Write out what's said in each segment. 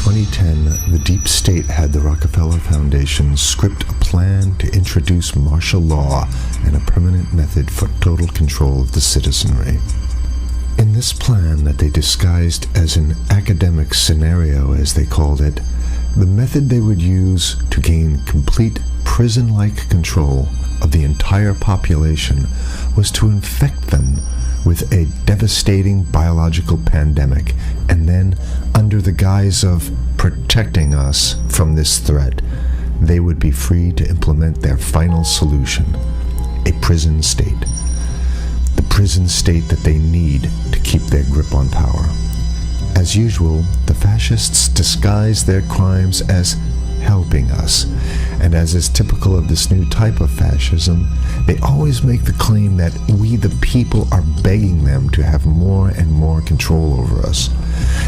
2010, the deep state had the Rockefeller Foundation script a plan to introduce martial law and a permanent method for total control of the citizenry. In this plan that they disguised as an academic scenario, as they called it, the method they would use to gain complete prison-like control of the entire population was to infect them with a devastating biological pandemic, and then, under the guise of protecting us from this threat, they would be free to implement their final solution, a prison state. The prison state that they need to keep their grip on power. As usual, the fascists disguise their crimes as helping us, and as is typical of this new type of fascism, they always make the claim that we the people are begging them to have more and more control over us.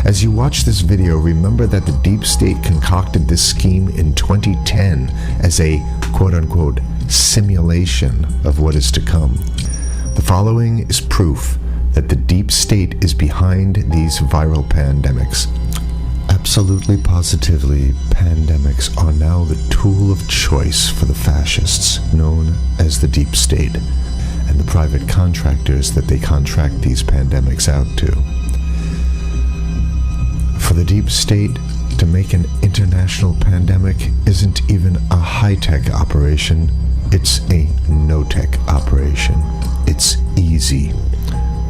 As you watch this video, remember that the deep state concocted this scheme in 2010 as a quote-unquote simulation of what is to come. The following is proof that the deep state is behind these viral pandemics. Absolutely positively, pandemics are now the tool of choice for the fascists, known as the deep state, and the private contractors that they contract these pandemics out to. For the deep state, to make an international pandemic isn't even a high-tech operation, it's a no-tech operation. It's easy.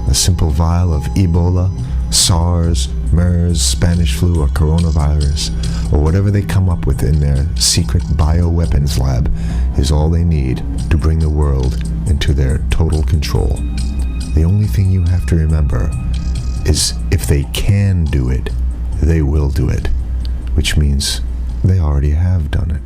A simple vial of Ebola, SARS, MERS, Spanish flu, or coronavirus, or whatever they come up with in their secret bioweapons lab, is all they need to bring the world into their total control. The only thing you have to remember is if they can do it, they will do it, which means they already have done it.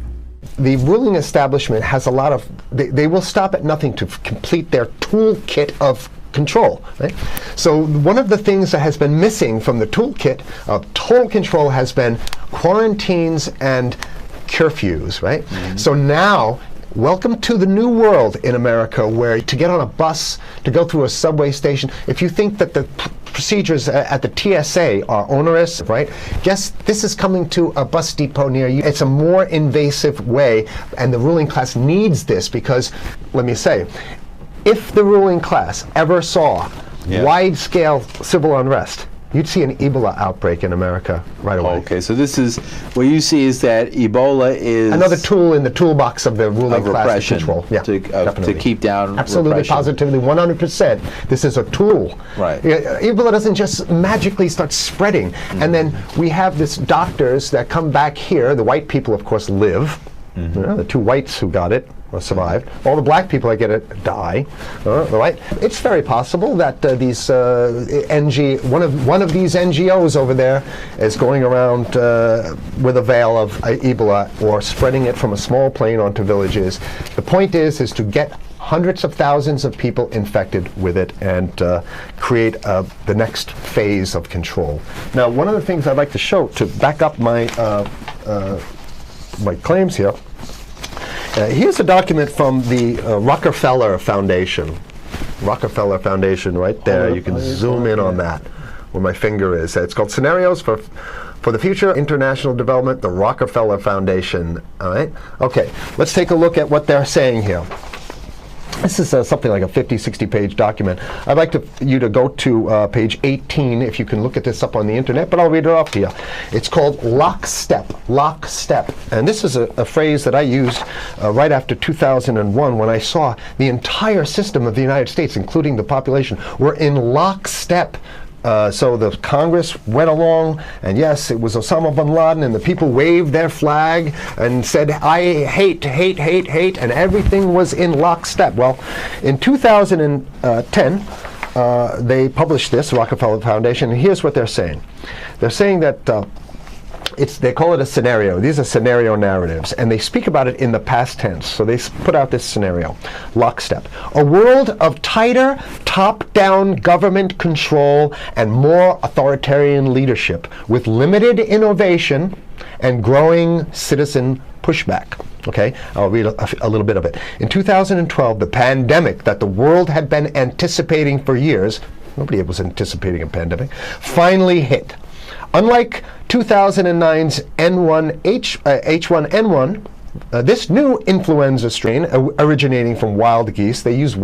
The ruling establishment has a lot of, they will stop at nothing to complete their toolkit of control, right? So one of the things that has been missing from the toolkit of total control has been quarantines and curfews, right? Mm-hmm. So now, welcome to the new world in America, where to get on a bus, to go through a subway station, if you think that the procedures at the TSA are onerous, right? Guess this is coming to a bus depot near you. It's a more invasive way, and the ruling class needs this because, let me say, if the ruling class ever saw wide-scale civil unrest, you'd see an Ebola outbreak in America right away. Okay, so this is, what you see is that Ebola is another tool in the toolbox of the ruling class to control. Yeah, to keep down absolutely, repression. positively, 100%. This is a tool. Right. Ebola doesn't just magically start spreading. Mm-hmm. And then we have this doctors that come back here. The white people, of course, live. Mm-hmm. The two whites who got it or survived. All the black people that get it die. Right? It's very possible that these one of these NGOs over there is going around with a veil of Ebola or spreading it from a small plane onto villages. The point is to get hundreds of thousands of people infected with it and create the next phase of control. Now, one of the things I'd like to show to back up my my claims here. Here's a document from the Rockefeller Foundation. Rockefeller Foundation, right there. You can zoom in on that, where my finger is. It's called Scenarios for the Future International Development, the Rockefeller Foundation. All right. Okay. Let's take a look at what they're saying here. This is something like a 50, 60-page document. I'd like you to go to page 18, if you can look at this up on the internet, but I'll read it off to you. It's called lockstep, lockstep. And this is a phrase that I used right after 2001 when I saw the entire system of the United States, including the population, were in lockstep. So the Congress went along, and yes, it was Osama bin Laden, and the people waved their flag and said, I hate, hate, hate, hate, and everything was in lockstep. Well, in 2010, they published this, Rockefeller Foundation, and here's what they're saying. They're saying that they call it a scenario. These are scenario narratives, and they speak about it in the past tense. So they put out this scenario, lockstep. A world of tighter, top-down government control and more authoritarian leadership with limited innovation and growing citizen pushback. Okay, I'll read a little bit of it. In 2012, the pandemic that the world had been anticipating for years, nobody was anticipating a pandemic, finally hit. Unlike 2009's H1N1. This new influenza strain originating from wild geese. They use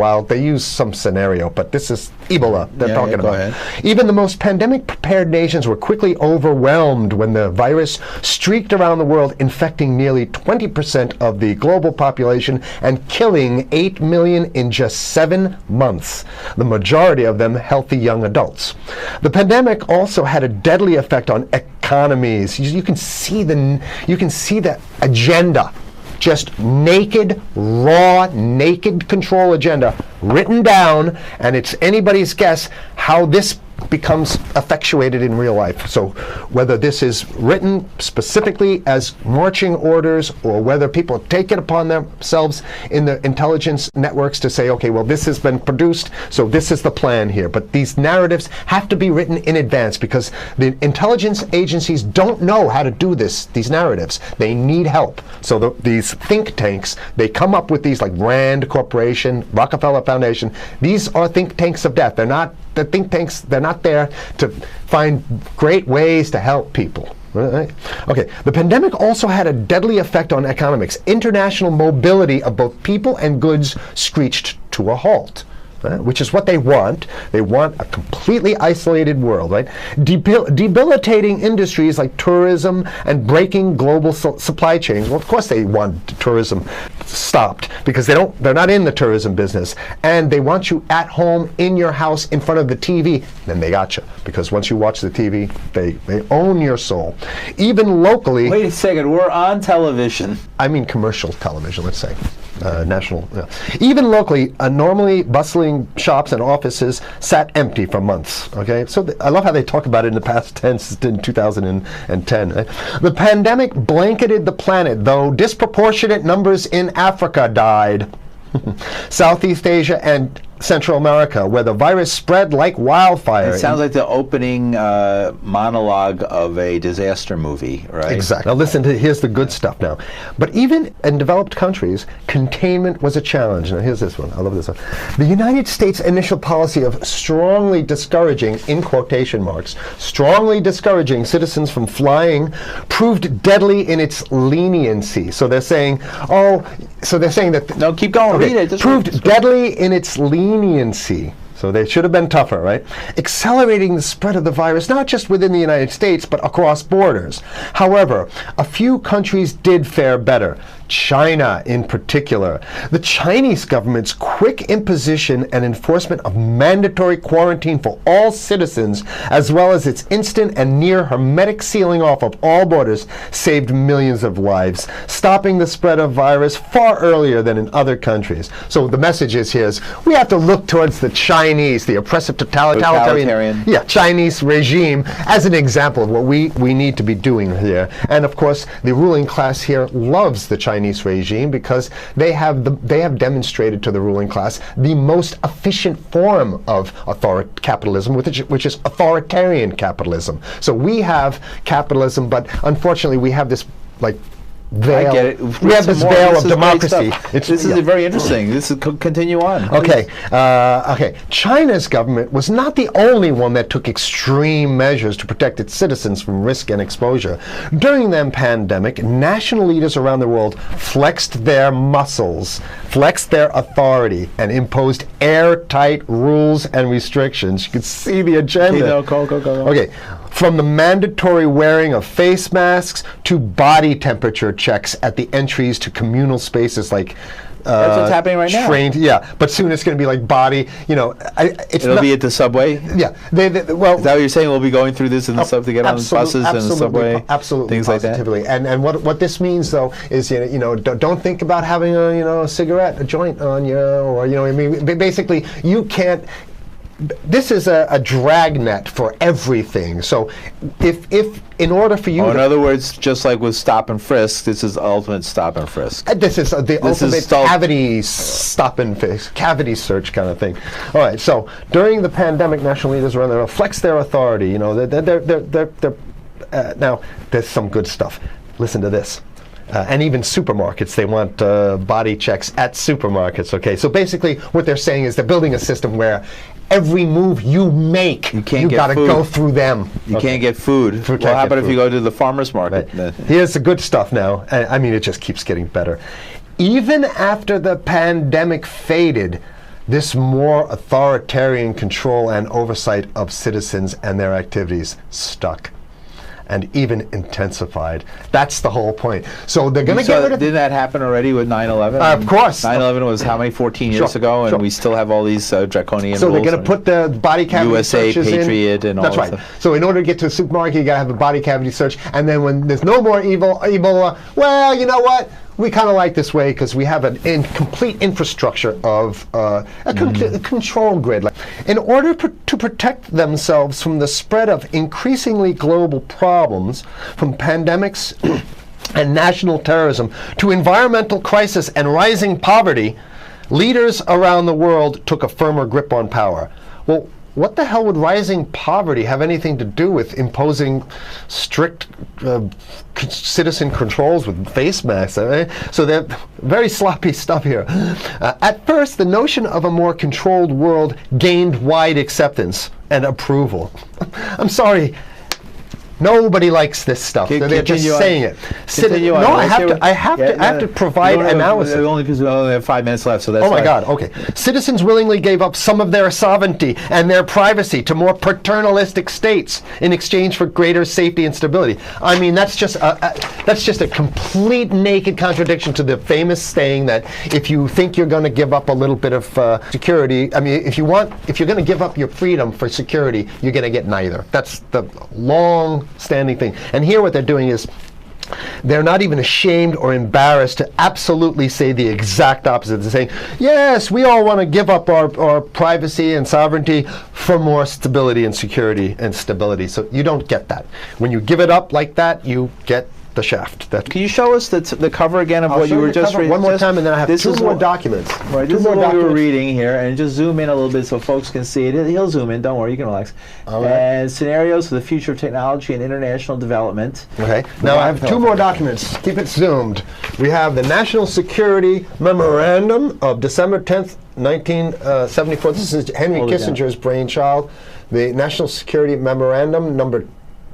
some scenario, but this is Ebola they're talking go about. ahead. Even the most pandemic-prepared nations were quickly overwhelmed when the virus streaked around the world, infecting nearly 20% of the global population and killing 8 million in just 7 months, the majority of them healthy young adults. The pandemic also had a deadly effect on economies. You can see the agenda. Just naked, raw, naked control agenda written down, and it's anybody's guess how this becomes effectuated in real life. So whether this is written specifically as marching orders or whether people take it upon themselves in the intelligence networks to say, okay, well, this has been produced, so this is the plan here. But these narratives have to be written in advance because the intelligence agencies don't know how to do these narratives. They need help. So these think tanks, they come up with these like Rand Corporation, Rockefeller Foundation. These are think tanks of death. They're not the think tanks, they're not there to find great ways to help people. Right? Okay, the pandemic also had a deadly effect on economics. International mobility of both people and goods screeched to a halt. Which is what they want. They want a completely isolated world, right? Debilitating industries like tourism and breaking global supply chains. Well, of course they want tourism stopped because they're not in the tourism business, and they want you at home in your house in front of the TV. Then they got you because once you watch the TV, they own your soul. Even locally. Wait a second, we're on television. I mean commercial television, let's say. National. Even locally, normally bustling shops and offices sat empty for months. Okay, so I love how they talk about it in the past tense in 2010. Right? The pandemic blanketed the planet, though disproportionate numbers in Africa died. Southeast Asia and Central America, where the virus spread like wildfire. It sounds like the opening monologue of a disaster movie, right? Exactly. Now listen here's the good stuff now. But even in developed countries, containment was a challenge. Now here's this one. I love this one. The United States' initial policy of strongly discouraging, in quotation marks, strongly discouraging citizens from flying proved deadly in its leniency. So they're saying, that... No, keep going. Okay, read it. Just proved deadly in its leniency. So they should have been tougher, right? Accelerating the spread of the virus, not just within the United States, but across borders. However, a few countries did fare better. China in particular. The Chinese government's quick imposition and enforcement of mandatory quarantine for all citizens, as well as its instant and near hermetic sealing off of all borders, saved millions of lives, stopping the spread of virus far earlier than in other countries. So the message here is we have to look towards the Chinese, the oppressive totalitarian Chinese regime as an example of what we need to be doing here. And of course, the ruling class here loves the Chinese regime because they have demonstrated to the ruling class the most efficient form of capitalism, which is authoritarian capitalism. So we have capitalism, but unfortunately we have this veil. I get it. We have this veil of democracy. This is very interesting. This is continue on. Okay. Okay. China's government was not the only one that took extreme measures to protect its citizens from risk and exposure. During the pandemic, national leaders around the world flexed their muscles, flexed their authority, and imposed airtight rules and restrictions. You can see the agenda. Okay, go. Okay. From the mandatory wearing of face masks to body temperature checks at the entries to communal spaces like that's what's happening right now. Yeah, but soon it's going to be like body. It'll be at the subway. Yeah, well, is that what you're saying? We'll be going through this in the to get on the buses and the subway, absolutely, things positively. like that. And what this means though is don't think about having a cigarette, a joint on you, or I mean, basically you can't. This is a dragnet for everything. So if in order for you in other words, just like with stop and frisk, this is ultimate stop and frisk. This is the ultimate cavity stop and frisk, cavity search kind of thing. All right, so during the pandemic, national leaders around the world flexed their authority. Now there's some good stuff. Listen to this. and even supermarkets. They want body checks at supermarkets. Okay, so basically what they're saying is they're building a system where every move you make, you can't get got to food. go through them. You can't get food. Can't Well, how get about if you food. go to the farmer's market? Here's the good stuff now. I mean, it just keeps getting better. Even after the pandemic faded, this more authoritarian control and oversight of citizens and their activities stuck and even intensified. That's the whole point. So they're going to get rid of... Didn't that happen already with 9/11? Of course. 9/11 was how many, 14 years Sure, ago, and sure. we still have all these draconian So rules. they're going to put the body cavity USA searches Patriot in. and all That's that right. stuff. So in order to get to a supermarket, you got to have a body cavity search. And then when there's no more Ebola, well, you know what? We kind of like this way because we have an complete infrastructure of a control grid. In order to protect themselves from the spread of increasingly global problems, from pandemics and national terrorism to environmental crisis and rising poverty, leaders around the world took a firmer grip on power. Well, what the hell would rising poverty have anything to do with imposing strict citizen controls with face masks? So they're very sloppy stuff here. At first, the notion of a more controlled world gained wide acceptance and approval. I'm sorry. Nobody likes this stuff. They're just Continue on. saying it. Continue on. No, I have to provide analysis. Only because we only have 5 minutes left, so that's Oh my why- God, okay. Citizens willingly gave up some of their sovereignty and their privacy to more paternalistic states in exchange for greater safety and stability. I mean, that's just a complete naked contradiction to the famous saying that if you think you're going to give up a little bit of security, I mean, if you're going to give up your freedom for security, you're going to get neither. That's the long-standing thing. And here what they're doing is they're not even ashamed or embarrassed to absolutely say the exact opposite. They're saying, yes, we all want to give up our privacy and sovereignty for more stability and security and stability. So you don't get that. When you give it up like that, you get the shaft. Can you show us the cover again of what you were just reading? one more time, and then I have two more documents. Right, Two this is more what we were documents. reading here, and just zoom in a little bit so folks can see it. He'll zoom in, don't worry, you can relax. All right. And scenarios for the future of technology and international development. Okay. Now I have two more documents. Keep it zoomed. We have the National Security Memorandum of December 10th, 1974. This is Henry Hold it down. Kissinger's brainchild. The National Security Memorandum number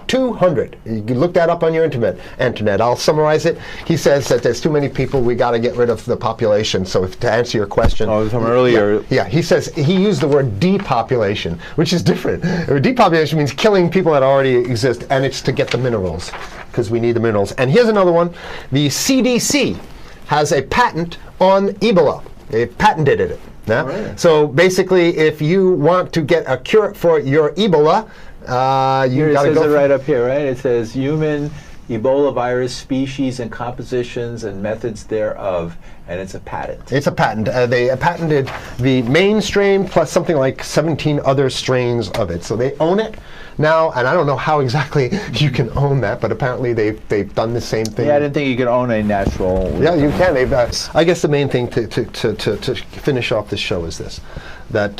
200. You can look that up on your internet. I'll summarize it. He says that there's too many people. We got to get rid of the population. So to answer your question, From earlier. yeah, he says he used the word depopulation, which is different. Depopulation means killing people that already exist, and it's to get the minerals because we need the minerals. And here's another one. The CDC has a patent on Ebola. They patented it. Yeah? Right. So basically, if you want to get a cure for your Ebola, you Here it got to says go. it right up here, right? It says human Ebola virus species and compositions and methods thereof, and it's a patent. It's a patent. They patented the main strain plus something like 17 other strains of it. So they own it now, and I don't know how exactly you can own that, but apparently they've done the same thing. Yeah, I didn't think you could own a natural. Yeah, you can. They've, I guess the main thing to finish off this show is this: that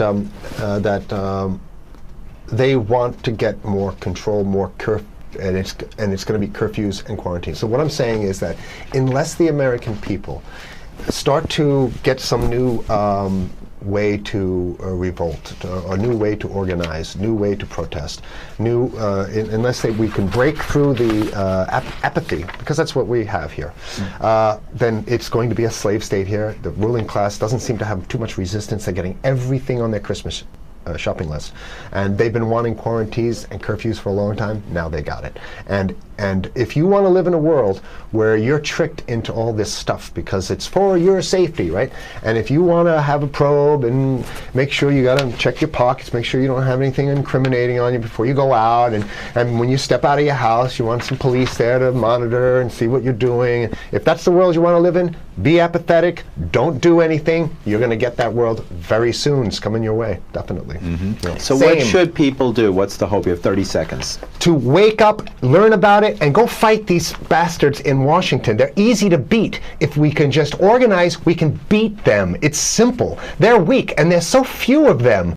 they want to get more control, more and it's going to be curfews and quarantines. So what I'm saying is that unless the American people start to get some new way to revolt, a new way to organize, new way to protest, unless we can break through the apathy, because that's what we have here, then it's going to be a slave state here. The ruling class doesn't seem to have too much resistance. They're getting everything on their Christmas shopping list, and they've been wanting quarantines and curfews for a long time. Now they got it. And if you want to live in a world where you're tricked into all this stuff because it's for your safety, right? And if you want to have a probe and make sure you got to check your pockets, make sure you don't have anything incriminating on you before you go out, and when you step out of your house, you want some police there to monitor and see what you're doing. If that's the world you want to live in, be apathetic, don't do anything. You're going to get that world very soon. It's coming your way, definitely. Yeah. So what Same. should people do? What's the hope? You have 30 seconds. To wake up, learn about it, and go fight these bastards in Washington. They're easy to beat. If we can just organize, we can beat them. It's simple. They're weak, and there's so few of them.